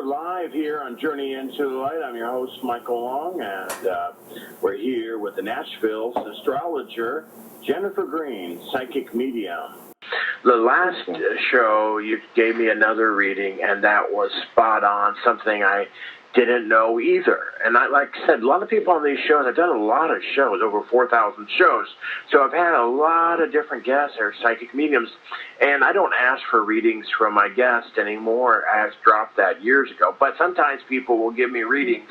live here on Journey into the Light. I'm your host, Michael Long, and we're here with the Nashville's astrologer, Jennifer Green, psychic medium. The last show, you gave me another reading, and that was spot on, something I didn't know either. And like I said, a lot of people on these shows, I've done a lot of shows, over 4,000 shows, so I've had a lot of different guests or psychic mediums, and I don't ask for readings from my guests anymore. I dropped that years ago, but sometimes people will give me readings,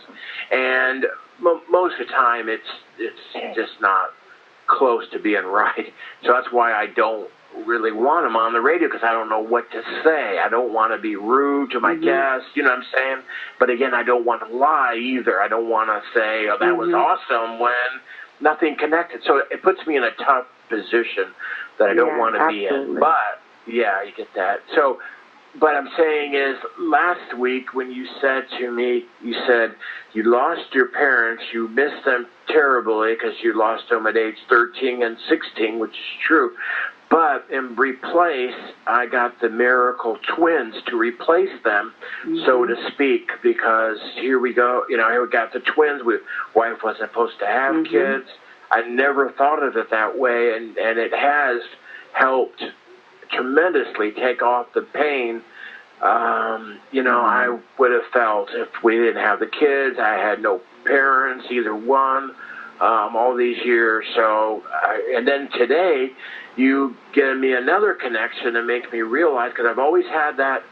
and most of the time it's just not close to being right. So that's why I don't really want them on the radio, because I don't know what to say. I don't want to be rude to my guests, you know what I'm saying? But again, I don't want to lie either. I don't want to say, oh, that was awesome, when nothing connected. So it puts me in a tough position that I don't want to be in. But, yeah, you get that. So, what I'm saying is, last week when you said to me, you said you lost your parents, you missed them terribly because you lost them at age 13 and 16, which is true. But in replace, I got the miracle twins to replace them, so to speak, because here we go. You know, here we got the twins. Wife wasn't supposed to have kids. I never thought of it that way, and it has helped tremendously take off the pain. You know, I would have felt if we didn't have the kids. I had no parents, either one, all these years. So, and then today, you gave me another connection to make me realize, because I've always had that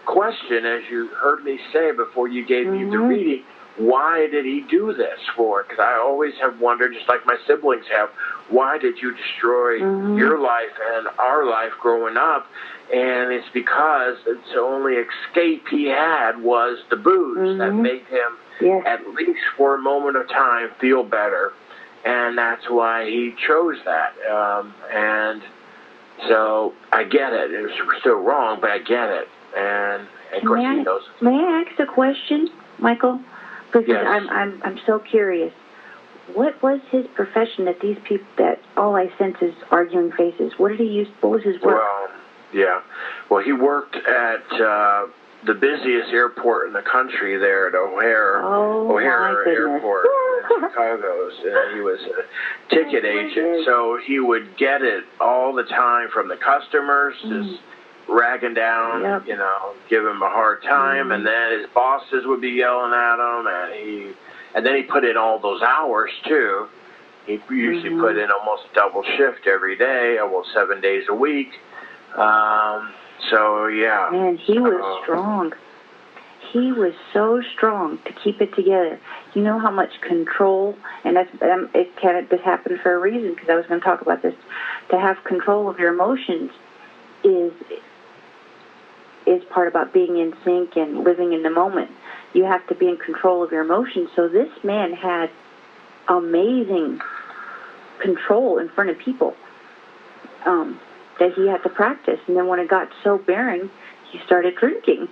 question, as you heard me say before you gave me the reading, why did he do this for? Because I always have wondered, just like my siblings have, why did you destroy your life and our life growing up? And it's because the only escape he had was the booze that made him, at least for a moment of time, feel better. And that's why he chose that. And so I get it. It was still wrong, but I get it. And of course he knows. May I ask a question, Michael? Because I'm so curious. What was his profession that these people, that all I sense is arguing faces? What did he use? What was his work? Well, he worked at the busiest airport in the country there at O'Hare Airport in Chicago. And he was a ticket agent, so he would get it all the time from the customers, just ragging down, you know, give him a hard time, and then his bosses would be yelling at him, and then he put in all those hours too. He usually put in almost a double shift every day, almost 7 days a week. So yeah. Man, he was strong. He was so strong to keep it together. You know how much control, and this happened for a reason, because I was going to talk about this. To have control of your emotions is part about being in sync and living in the moment. You have to be in control of your emotions. So this man had amazing control in front of people that he had to practice. And then when it got so barren, he started drinking.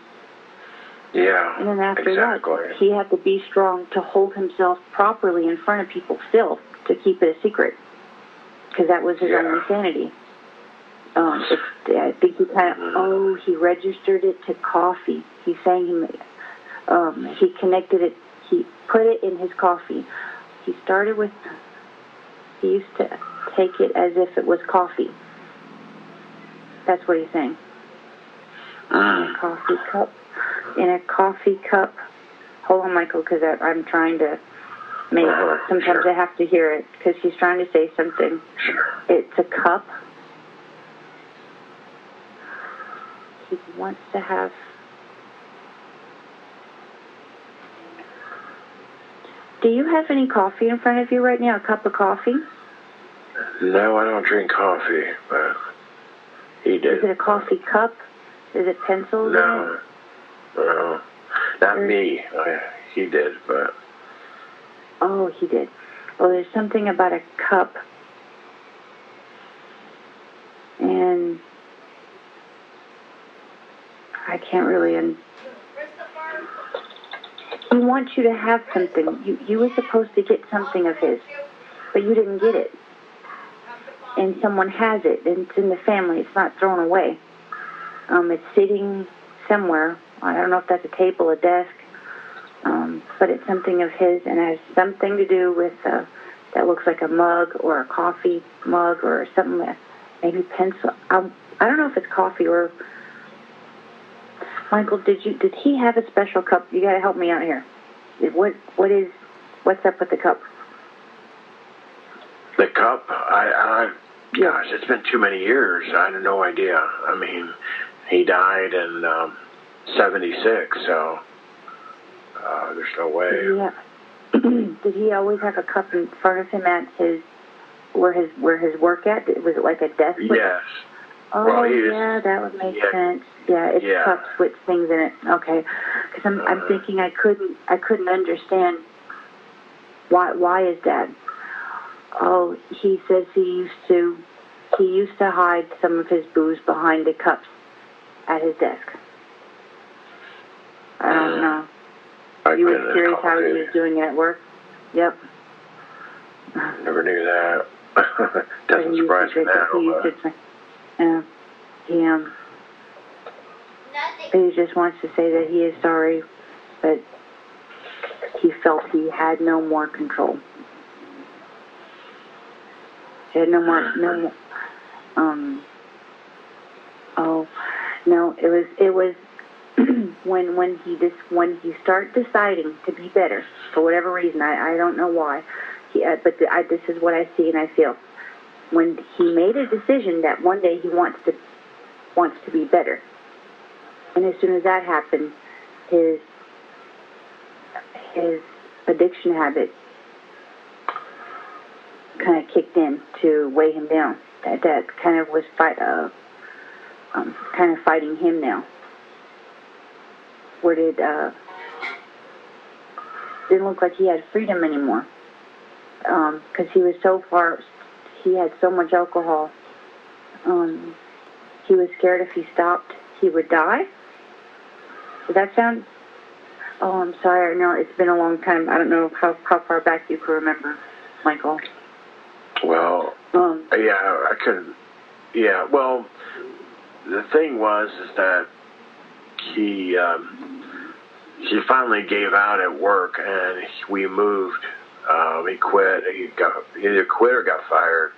Yeah, and then after that, he had to be strong to hold himself properly in front of people still, to keep it a secret, because that was his only sanity. I think he he registered it to coffee. He's saying he connected it, he put it in his coffee. He used to take it as if it was coffee. That's what he's saying. In a coffee cup. Hold on, Michael, because I'm trying to make it. Sometimes I have to hear it, because he's trying to say something. It's a cup. He wants to have... Do you have any coffee in front of you right now? A cup of coffee? No, I don't drink coffee, but he did. Is it a coffee cup? Is it pencils in it? No, not me. He did, but... Oh, he did. Well, there's something about a cup. And I can't really... He wants you to have something. You were supposed to get something of his, but you didn't get it. And someone has it, and it's in the family. It's not thrown away. It's sitting somewhere I don't know if that's a table, a desk, but it's something of his, and it has something to do with that looks like a mug or a coffee mug or something that maybe pencil. I don't know if it's coffee or. Michael, did he have a special cup? You got to help me out here. What's up with the cup? The cup? Gosh, it's been too many years. I had no idea. I mean, he died in 76, so there's no way. Yeah. Did he always have a cup in front of him at where his work at? Was it like a desk? Yes. Oh, well, yeah, that would make sense. Yeah, it's cups with things in it. Okay, because I'm thinking I couldn't understand why is that? Oh, he says he used to hide some of his booze behind the cups at his desk. I don't know. You were curious how he was doing it at work? Yep. Never knew that. Doesn't surprise me now. He just wants to say that he is sorry, but he felt he had no more control. He had no more. It was when he started deciding to be better for whatever reason. I don't know why. This is what I see and I feel. When he made a decision that one day he wants to be better, and as soon as that happened, his addiction habit kind of kicked in to weigh him down. That kind of was kind of fighting him now. Where didn't look like he had freedom anymore, because he was so far. He had so much alcohol. He was scared if he stopped, he would die. Does that sound? Oh, I'm sorry. No, it's been a long time. I don't know how far back you can remember, Michael. Well, yeah, I couldn't. Yeah, well, the thing was that he finally gave out at work, and we moved. He quit. He either quit or got fired.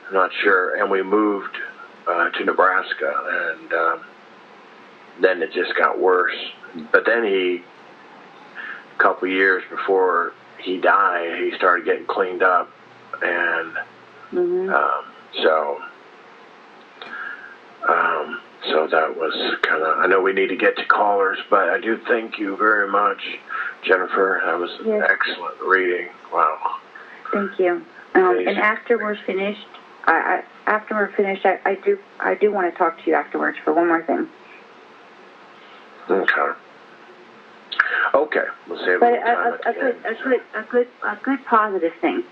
I'm not sure. And we moved to Nebraska, and then it just got worse. But then a couple years before he died, he started getting cleaned up, and so that was kind of. I know we need to get to callers, but I do thank you very much, Jennifer. That was an excellent reading. Wow. Thank you. And after we're finished, I do want to talk to you afterwards for one more thing. Okay. We'll save but a good positive thing.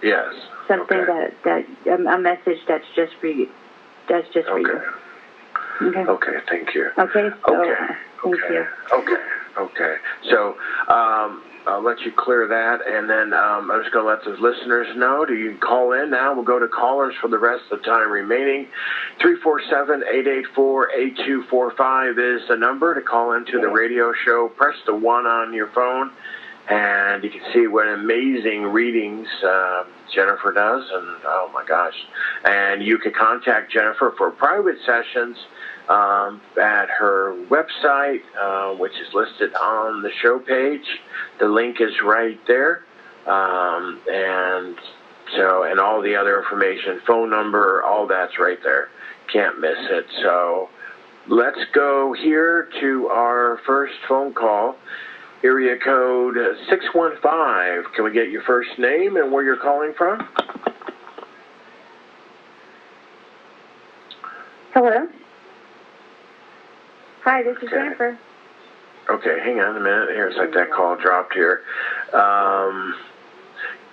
Yes. Something that a message that's just for you. That's just for you. Okay. Okay. Thank you. Okay. So, thank you. Okay. So I'll let you clear that, and then I'm just going to let the listeners know. You can call in now. We'll go to callers for the rest of the time remaining. 347-884-8245 is the number to call into the radio show. Press the 1 on your phone, and you can see what amazing readings Jennifer does, and oh my gosh. And you can contact Jennifer for private sessions at her website, which is listed on the show page. The link is right there, and all the other information, phone number, all that's right there. Can't miss it. So let's go here to our first phone call. Area code 615. Can we get your first name and where you're calling from? Hello. Hi, this is Jennifer. Okay, hang on a minute. Here's like that call dropped here.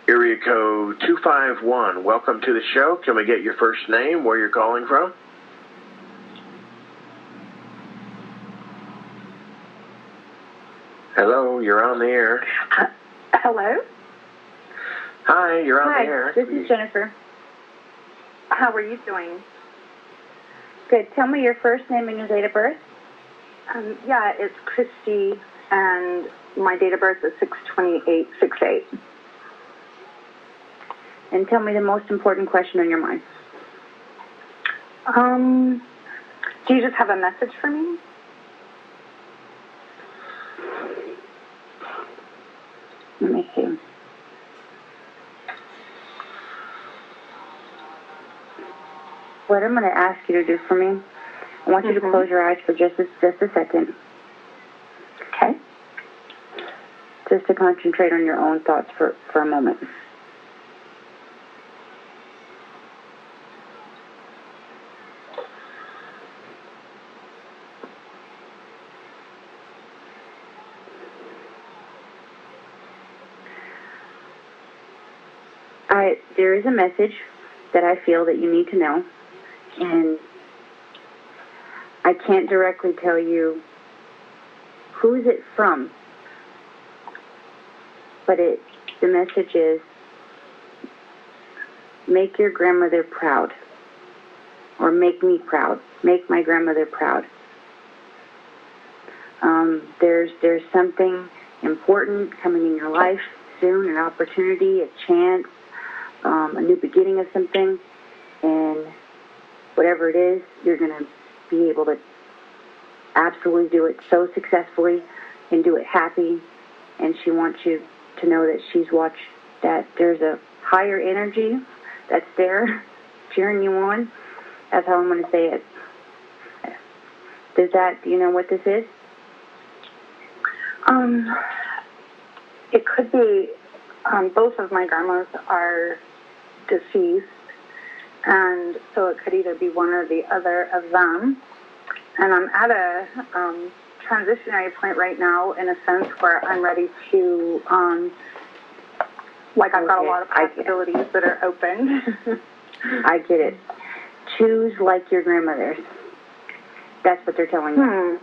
Area code 251. Welcome to the show. Can we get your first name, where you're calling from? Hello, you're on the air. Hello? Hi, you're on the air. This is Jennifer. How are you doing? Good. Tell me your first name and your date of birth. Yeah, it's Christy, and my date of birth is 6/28/68. And tell me the most important question on your mind. Do you just have a message for me? Let me see. What I'm going to ask you to do for me, I want you to close your eyes for just a second. Okay. Just to concentrate on your own thoughts for a moment. There is a message that I feel that you need to know, and I can't directly tell you who is it from, but the message is, make your grandmother proud, or make me proud, make my grandmother proud. There's something important coming in your life soon, an opportunity, a chance, a new beginning of something, and whatever it is, you're going to be able to absolutely do it so successfully and do it happy. And she wants you to know that she's watched, that there's a higher energy that's there cheering you on. That's how I'm going to say it. Do you know what this is? It could be, both of my grandmas are deceased, and so it could either be one or the other of them. And I'm at a transitionary point right now, in a sense, where I'm ready to, I've got a lot of possibilities that are open. I get it. Choose like your grandmothers. That's what they're telling you.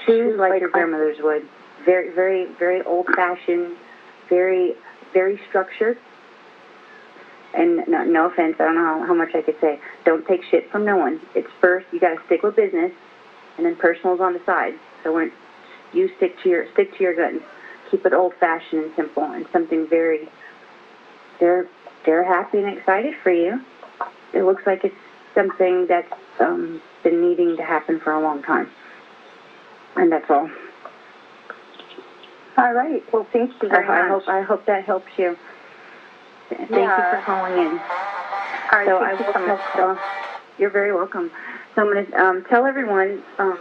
Choose like your grandmothers would. Very, very, very old-fashioned, very, very structured. And no offense, I don't know how much I could say. Don't take shit from no one. It's first, you got to stick with business, and then personal's on the side. So when you stick to your guns, keep it old-fashioned and simple, and something very. They're happy and excited for you. It looks like it's something that's been needing to happen for a long time, and that's all. All right. Well, thank you very much. I hope that helps you. Thank you for calling in. All right. Thank you so much. You're very welcome. So I'm going to tell everyone, if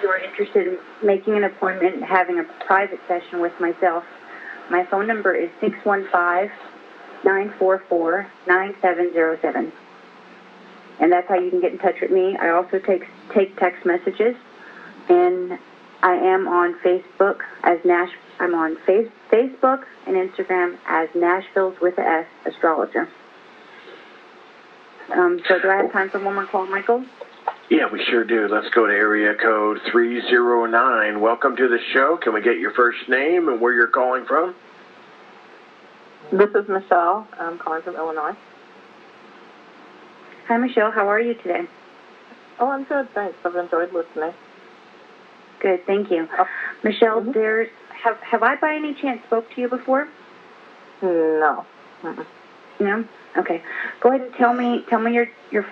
you're interested in making an appointment and having a private session with myself, my phone number is 615-944-9707. And that's how you can get in touch with me. I also take text messages, and I am on Facebook as I'm on Facebook and Instagram as Nashville's with a S Astrologer. So do I have time for one more call, Michael? Yeah, we sure do. Let's go to area code 309. Welcome to the show. Can we get your first name and where you're calling from? This is Michelle. I'm calling from Illinois. Hi, Michelle. How are you today? Oh, I'm good, thanks. I've enjoyed listening. Good, thank you. Michelle, have I by any chance spoke to you before? No. No? Okay. Go ahead and tell me your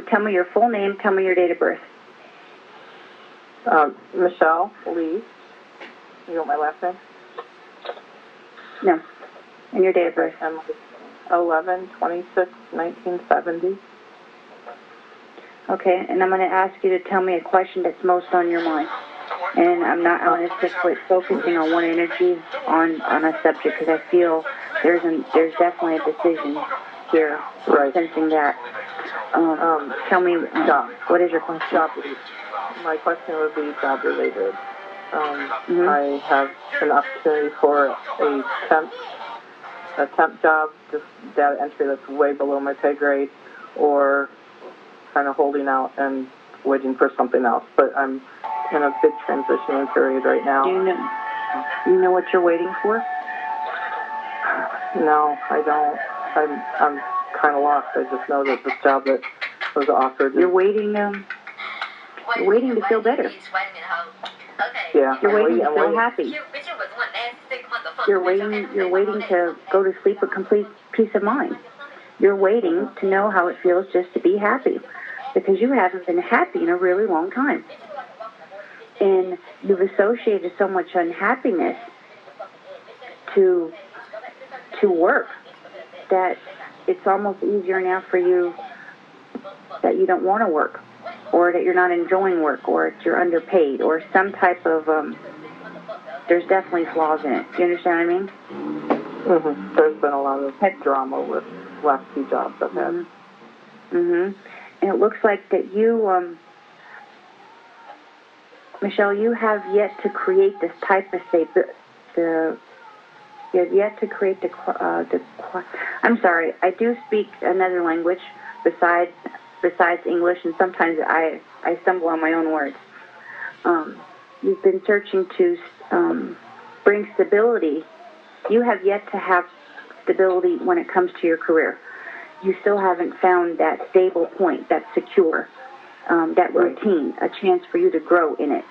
tell me your full name, tell me your date of birth. Michelle Lee. You want my last name? No. And your date of birth. 11/26/1970. Okay, and I'm going to ask you to tell me a question that's most on your mind. And I'm going to stick with focusing on one energy on a subject, because I feel there's definitely a decision here. Right. Sensing that. Tell me, what is your question? My question would be job related. I have an opportunity for a temp job, just data entry that's way below my pay grade, or kind of holding out and waiting for something else. But I'm in a big transitioning period right now. Do you know what you're waiting for? No, I don't. I'm kind of lost. I just know that the job that was offered. You're waiting. You're waiting to feel better. Yeah. You're waiting to feel happy. You're waiting to go to sleep with complete peace of mind. You're waiting to know how it feels just to be happy, because you haven't been happy in a really long time. And you've associated so much unhappiness to work that it's almost easier now for you that you don't want to work, or that you're not enjoying work, or that you're underpaid, or some type of, there's definitely flaws in it. Do you understand what I mean? Mm-hmm. There's been a lot of drama with last few jobs I've had. Mm-hmm. And it looks like that you, Michelle, you have yet to create this type of state. You have yet to create I'm sorry, I do speak another language besides English, and sometimes I stumble on my own words. You've been searching to bring stability. You have yet to have stability when it comes to your career. You still haven't found that stable point, that secure, that routine, a chance for you to grow in it.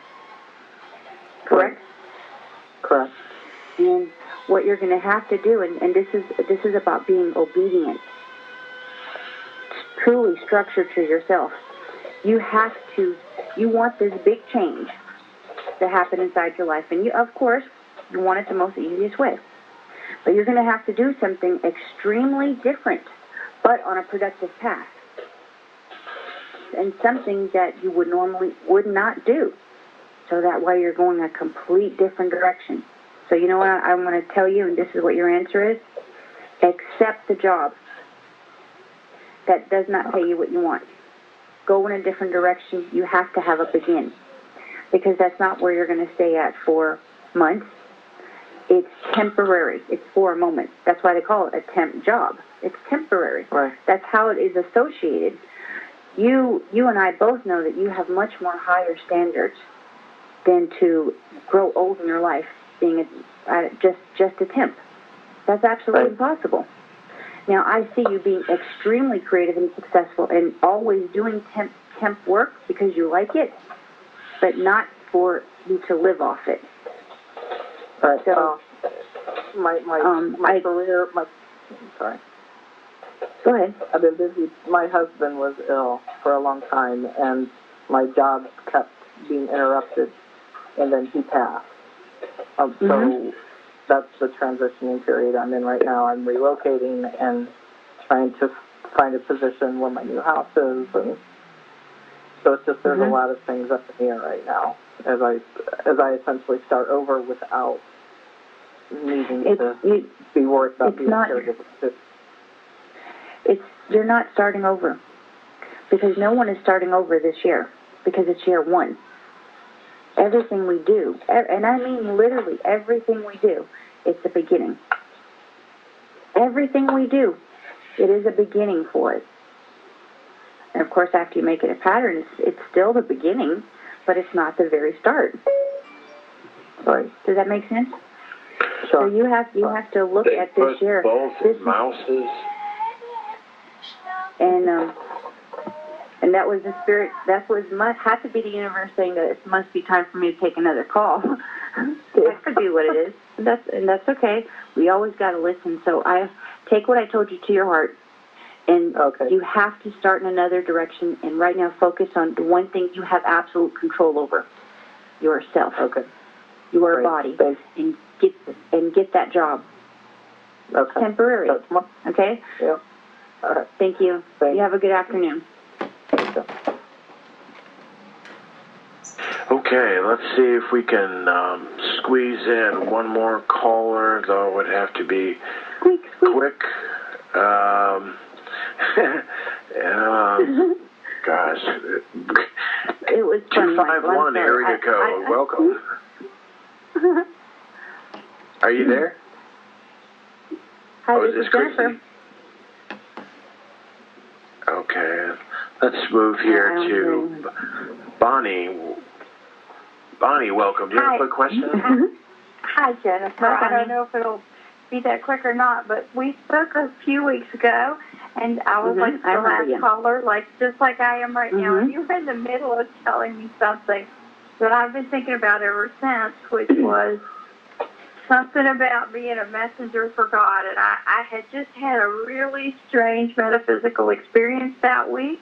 Correct? Correct. And what you're going to have to do, and this is about being obedient, truly structured to yourself. You want this big change to happen inside your life, and of course, you want it the most easiest way. But you're going to have to do something extremely different, but on a productive path, and something that you would not do. So that way you're going a complete different direction. So you know what I'm going to tell you, and this is what your answer is: accept the job that does not pay you what you want. Go in a different direction. You have to have a begin, because that's not where you're going to stay at for months. It's temporary. It's for a moment. That's why they call it a temp job. It's temporary. Right. That's how it is associated. You and I both know that you have much more higher standards than to grow old in your life being just a temp. That's absolutely impossible. Now, I see you being extremely creative and successful and always doing temp work because you like it, but not for you to live off it. But so, my career, sorry. Go ahead. I've been busy. My husband was ill for a long time, and my job kept being interrupted, and then he passed. So that's the transitioning period I'm in right now. I'm relocating and trying to find a position where my new house is, and so it's just there's a lot of things up in the air right now as I essentially start over without needing to be worried about being a caregiver. You're not starting over, because no one is starting over this year, because it's year one. Everything we do, and I mean literally everything we do, it's a beginning. Everything we do, it is a beginning for it. And of course, after you make it a pattern, it's still the beginning, but it's not the very start. Right. Does that make sense? Sure. So you have to look at this year. Both mouses. And that was the spirit. That had to be the universe saying that it must be time for me to take another call. That could be what it is. That's okay. We always got to listen. So I take what I told you to your heart, and you have to start in another direction. And right now, focus on the one thing you have absolute control over: yourself. Okay. Your body, and get that job. Okay. Temporary. Okay. Yeah. All right. Thank you. You have a good afternoon. Okay, let's see if we can squeeze in one more caller, though it would have to be quick. Gosh. It was fun. 251 area code. Welcome. Are you there? Hi, this is Jennifer. Okay, let's move here to Bonnie. Bonnie, welcome. Do you have a quick question? Hi, Jennifer. I don't know if it'll be that quick or not, but we spoke a few weeks ago, And I was like the last caller, just like I am right now. And you were in the middle of telling me something that I've been thinking about ever since, which was something about being a messenger for God. And I had just had a really strange metaphysical experience that week.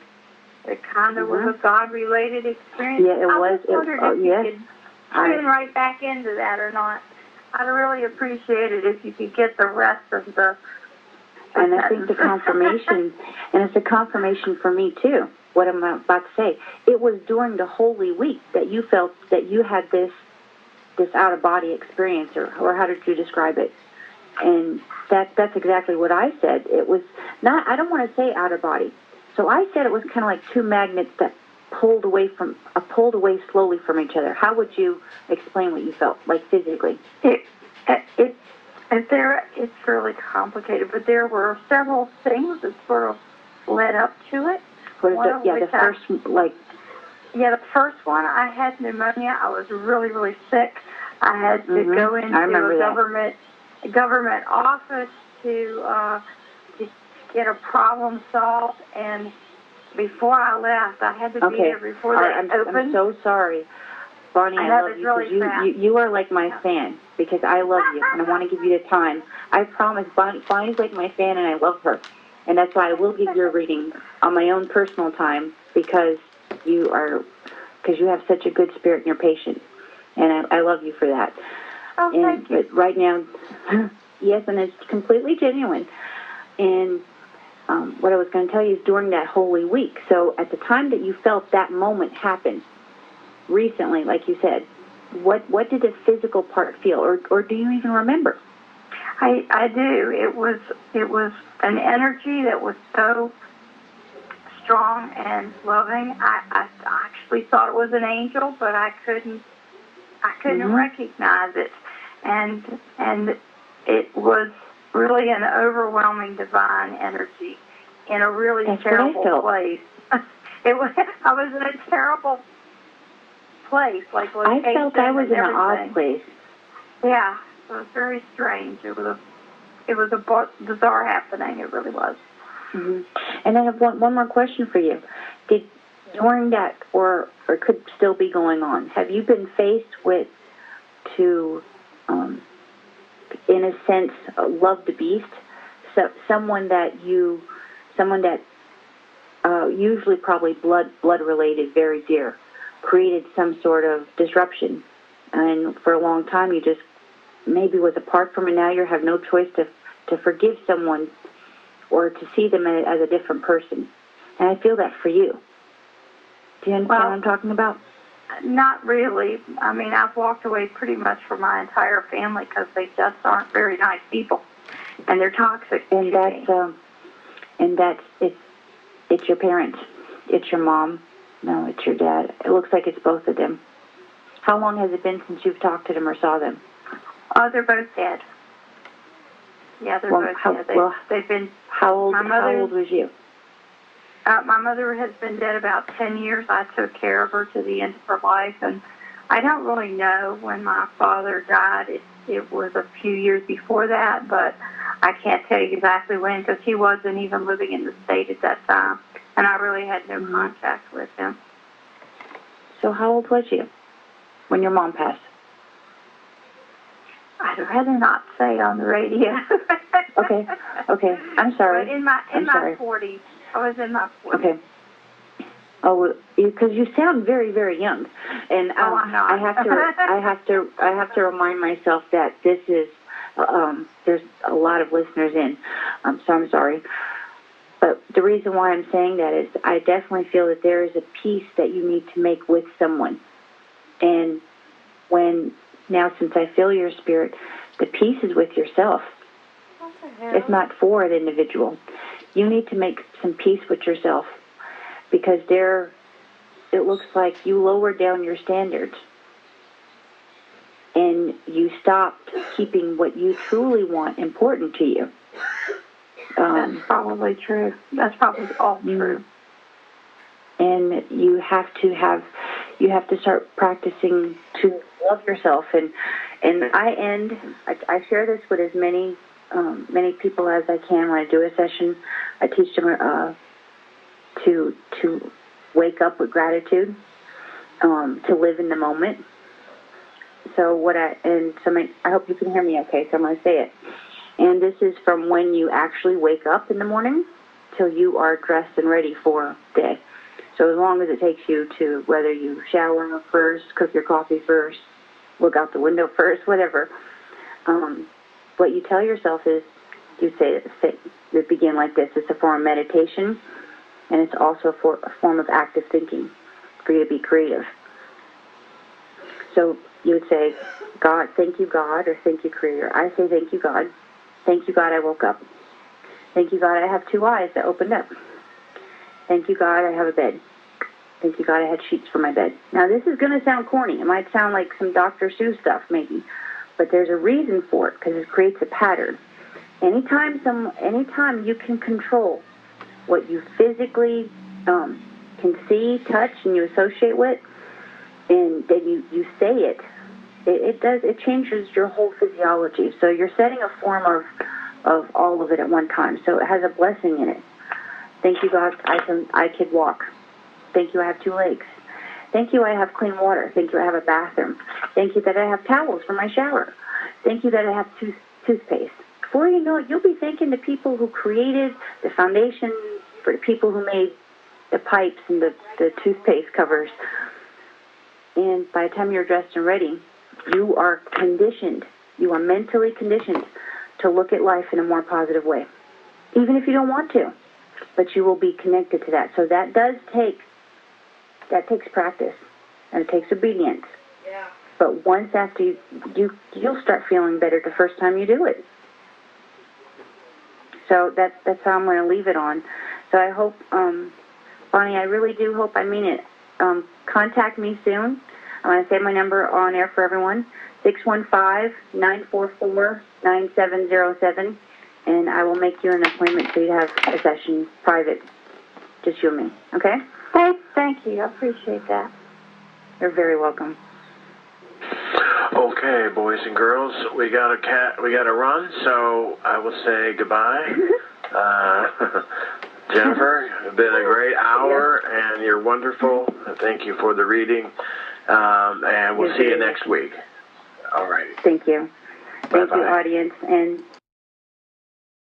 It kind of was a God-related experience. Yeah, it was. I just wondered if you could tune right back into that or not. I'd really appreciate it if you could get the rest of the... And I think the confirmation, and it's a confirmation for me too, what I'm about to say. It was during the Holy Week that you felt that you had this out-of-body experience, or how did you describe it? And that's exactly what I said. It was not, I don't want to say out-of-body. So I said it was kind of like two magnets that pulled away slowly from each other. How would you explain what you felt, like physically? It's really complicated, but there were several things that sort of led up to it. The first one, I had pneumonia. I was really, really sick. I had to go into a government office to get a problem solved, and before I left, I had to be there before they opened. I'm so sorry. Bonnie, I love you because you are like my fan, because I love you and I want to give you the time. I promise, Bonnie's like my fan and I love her. And that's why I will give your reading on my own personal time, because you have such a good spirit and you're patient. And I love you for that. Oh, thank you. But right now, yes, and it's completely genuine. And what I was going to tell you is during that Holy Week. So at the time that you felt that moment happen, recently, like you said, what did the physical part feel, or do you even remember? I do. It was an energy that was so strong and loving. I actually thought it was an angel, but I couldn't recognize it, and it was really an overwhelming divine energy in a really terrible place. I was in a terrible place, like location. I felt I was in an odd place. Yeah, it was very strange. It was a bizarre happening. It really was. Mm-hmm. And I have one more question for you. During that, or could still be going on, have you been faced with in a sense, love the beast? So someone that usually probably blood related, very dear, created some sort of disruption, and for a long time you just maybe was apart from it. Now you have no choice to forgive someone or to see them as a different person. And I feel that for you. Do you understand what I'm talking about? Not really. I mean, I've walked away pretty much from my entire family because they just aren't very nice people, and they're toxic. And it's your parents. It's your mom. No, it's your dad. It looks like it's both of them. How long has it been since you've talked to them or saw them? Oh, they're both dead. Yeah, they're both dead. They've been. How old was you? My mother has been dead about 10 years. I took care of her to the end of her life, and I don't really know when my father died. It was a few years before that, but I can't tell you exactly when because he wasn't even living in the state at that time, and I really had no contact with him. So how old was you when your mom passed? I'd rather not say on the radio. Okay. I'm sorry. But in my 40s. I was in my 40s. Okay. Oh, because you sound very, very young, and I'm not. I have to remind myself that this is there's a lot of listeners in. So I'm sorry, but the reason why I'm saying that is I definitely feel that there is a peace that you need to make with someone, and since I feel your spirit, the peace is with yourself. It's not for an individual. You need to make some peace with yourself because it looks like you lowered down your standards and you stopped keeping what you truly want important to you. That's probably true. That's probably all true. And you have to start practicing to love yourself. And I share this with as many many people as I can when I do a session. I teach them to wake up with gratitude, to live in the moment. So I hope you can hear me okay, so I'm going to say it. And this is from when you actually wake up in the morning till you are dressed and ready for the day. So as long as it takes you to, whether you shower first, cook your coffee first, look out the window first, whatever, what you tell yourself is, you say it begin like this. It's a form of meditation, and it's also a form of active thinking for you to be creative. So you would say, God, thank you, God, or thank you, Creator. I say, thank you, God. Thank you, God, I woke up. Thank you, God, I have 2 eyes that opened up. Thank you, God, I have a bed. Thank you, God, I had sheets for my bed. Now, this is going to sound corny. It might sound like some Dr. Seuss stuff, maybe. But there's a reason for it, because it creates a pattern. Anytime you can control what you physically can see, touch, and you associate with, and then you say it, it changes your whole physiology. So you're setting a form of all of it at one time. So it has a blessing in it. Thank you, God, I could walk. Thank you, I have 2 legs. Thank you, I have clean water. Thank you, I have a bathroom. Thank you that I have towels for my shower. Thank you that I have toothpaste. Before you know it, you'll be thanking the people who created the foundation, for the people who made the pipes and the toothpaste covers. And by the time you're dressed and ready, you are conditioned. You are mentally conditioned to look at life in a more positive way, even if you don't want to. But you will be connected to that. So that takes practice, and it takes obedience. Yeah. But once after you'll start feeling better the first time you do it. So that's how I'm going to leave it on. So I hope, Bonnie, I really do hope I mean it. Contact me soon. I'm going to say my number on air for everyone, 615-944-9707, and I will make you an appointment so you have a session private, just you and me, okay? Thank you. I appreciate that. You're very welcome. Okay, boys and girls, we got to run, so I will say goodbye. Jennifer, it's been a great hour, and you're wonderful. Thank you for the reading, and we'll see you next week. All right. Thank you. Thank you, audience. And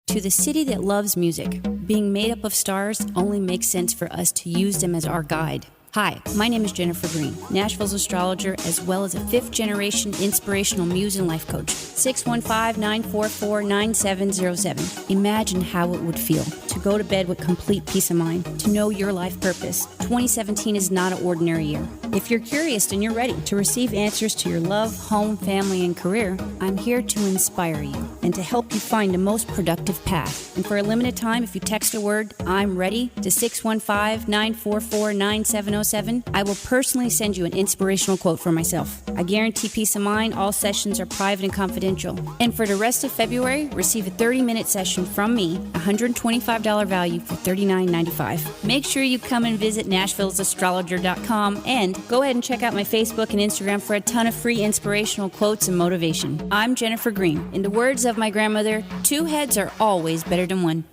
to the city that loves music, being made up of stars only makes sense for us to use them as our guide. Hi, my name is Jennifer Green, Nashville's astrologer, as well as a 5th-generation inspirational muse and life coach. 615-944-9707. Imagine how it would feel to go to bed with complete peace of mind, to know your life purpose. 2017 is not an ordinary year. If you're curious and you're ready to receive answers to your love, home, family, and career, I'm here to inspire you and to help you find the most productive path. And for a limited time, if you text the word "I'm ready" to 615-944-9707, I will personally send you an inspirational quote for myself. I guarantee peace of mind. All sessions are private and confidential. And for the rest of February, receive a 30-minute session from me, $125 value for $39.95. Make sure you come and visit NashvillesAstrologer.com, and go ahead and check out my Facebook and Instagram for a ton of free inspirational quotes and motivation. I'm Jennifer Green. In the words of my grandmother, 2 heads are always better than 1.